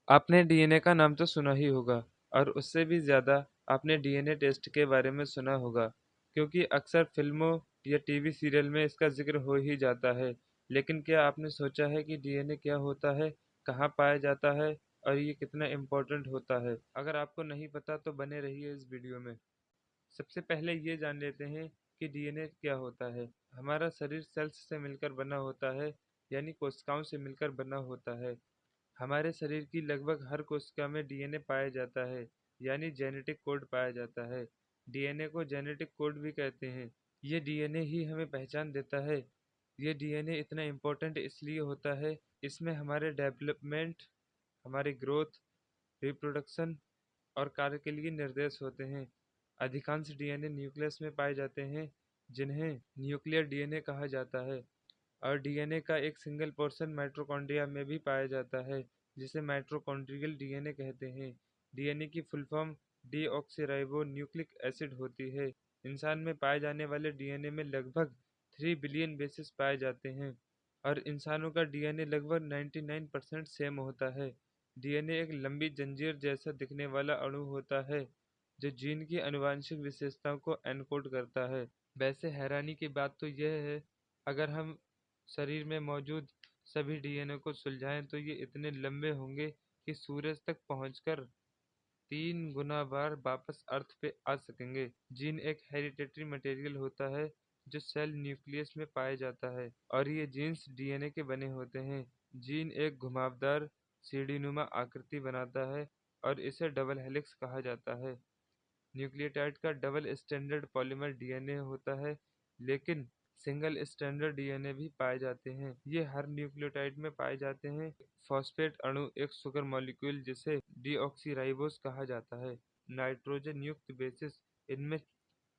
आपने डीएनए का नाम तो सुना ही होगा और उससे भी ज़्यादा आपने डीएनए टेस्ट के बारे में सुना होगा, क्योंकि अक्सर फिल्मों या टीवी सीरियल में इसका जिक्र हो ही जाता है। लेकिन क्या आपने सोचा है कि डीएनए क्या होता है, कहाँ पाया जाता है और ये कितना इम्पोर्टेंट होता है? अगर आपको नहीं पता तो बने रहिए इस वीडियो में। सबसे पहले ये जान लेते हैं कि डीएनए क्या होता है। हमारा शरीर सेल्स से मिलकर बना होता है, यानी कोशिकाओं से मिलकर बना होता है। हमारे शरीर की लगभग हर कोशिका में डीएनए पाया जाता है, यानी जेनेटिक कोड पाया जाता है। डीएनए को जेनेटिक कोड भी कहते हैं। ये डीएनए ही हमें पहचान देता है। ये डीएनए इतना इम्पोर्टेंट इसलिए होता है, इसमें हमारे डेवलपमेंट, हमारी ग्रोथ, रिप्रोडक्शन और कार्य के लिए निर्देश होते हैं। अधिकांश डीएनए न्यूक्लियस में पाए जाते हैं, जिन्हें न्यूक्लियर डीएनए कहा जाता है। और डीएनए का एक सिंगल पोर्शन माइटोकॉन्ड्रिया में भी पाया जाता है, जिसे माइटोकॉन्ड्रियल डीएनए कहते हैं। डीएनए की full form deoxyribo nucleic acid होती है। इंसान में पाए जाने वाले डीएनए में लगभग 3 बिलियन बेसिस पाए जाते हैं और इंसानों का डीएनए लगभग 99% सेम होता है। डीएनए एक लंबी जंजीर जैसा दिखने वाला अणु होता है, जो जीन की आनुवंशिक विशेषताओं को एनकोड करता है। वैसे हैरानी की बात तो यह है, अगर हम शरीर में मौजूद सभी डीएनए को सुलझाएं तो ये इतने लंबे होंगे कि सूरज तक पहुंचकर 3 गुना बार वापस अर्थ पे आ सकेंगे। जीन एक हेरिडेटरी मटेरियल होता है जो सेल न्यूक्लियस में पाया जाता है और ये जीन्स डीएनए के बने होते हैं। जीन एक घुमावदार सीढ़ीनुमा आकृति बनाता है और इसे डबल हेलिक्स कहा जाता है। न्यूक्लियोटाइड का डबल स्टैंडर्ड पॉलीमर डीएनए होता है, लेकिन सिंगल स्टैंडर्ड डीएनए भी पाए जाते हैं। ये हर न्यूक्लियोटाइड में पाए जाते हैं। फॉस्फेट अणु एक शुगर मॉलिक्यूल जिसे डीऑक्सीराइबोस कहा जाता है। नाइट्रोजन युक्त बेसिस, इनमें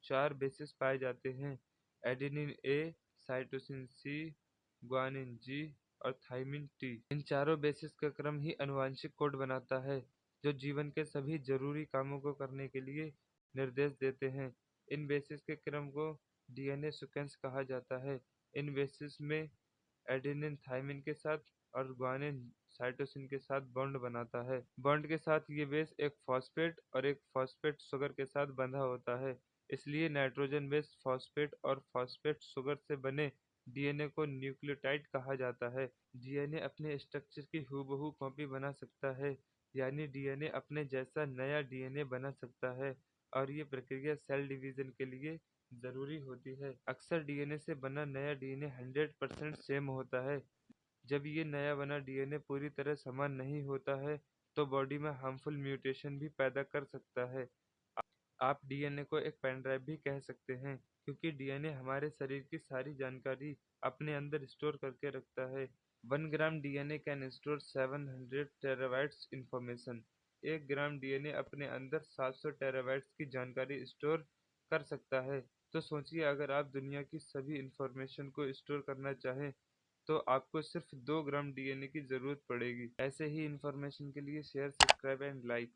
4 बेसिस पाए जाते हैं: adenine A, cytosine C, guanine G और थाइमिन टी। इन चारों बेसिस का क्रम ही आनुवंशिक कोड बनाता है, जो जीवन के सभी जरूरी कामों को करने के लिए निर्देश देते हैं। इन बेसिस के क्रम को डीएनए सीक्वेंस कहा जाता है। इन बेसिस में एडेनिन थाइमिन के साथ और ग्वानिन साइटोसिन के साथ बॉन्ड बनाता है। बॉन्ड के साथ ये बेस एक फॉस्फेट और एक फॉस्फेट शुगर के साथ बंधा होता है। इसलिए नाइट्रोजन बेस फॉस्फेट और फॉस्फेट शुगर से बने डीएनए को न्यूक्लियोटाइड कहा जाता है। डीएनए अपने स्ट्रक्चर की हूबहू कॉपी बना सकता है, यानी डीएनए अपने जैसा नया डीएनए बना सकता है और ये प्रक्रिया सेल डिवीजन के लिए जरूरी होती है। अक्सर डीएनए से बना नया डीएनए 100% सेम होता है। जब ये नया बना डीएनए पूरी तरह समान नहीं होता है, तो बॉडी में हार्मफुल म्यूटेशन भी पैदा कर सकता है। आप डीएनए को एक पेन ड्राइव भी कह सकते हैं, क्योंकि डीएनए हमारे शरीर की सारी जानकारी अपने अंदर स्टोर करके रखता है। 1 gram DNA can store 700 terabytes information. 1 gram DNA अपने अंदर 700 टेराबाइट्स की जानकारी स्टोर कर सकता है। तो सोचिए, अगर आप दुनिया की सभी इंफॉर्मेशन को स्टोर करना चाहें तो आपको सिर्फ 2 ग्राम डीएनए की जरूरत पड़ेगी। ऐसे ही इंफॉर्मेशन के लिए शेयर, सब्सक्राइब एंड लाइक।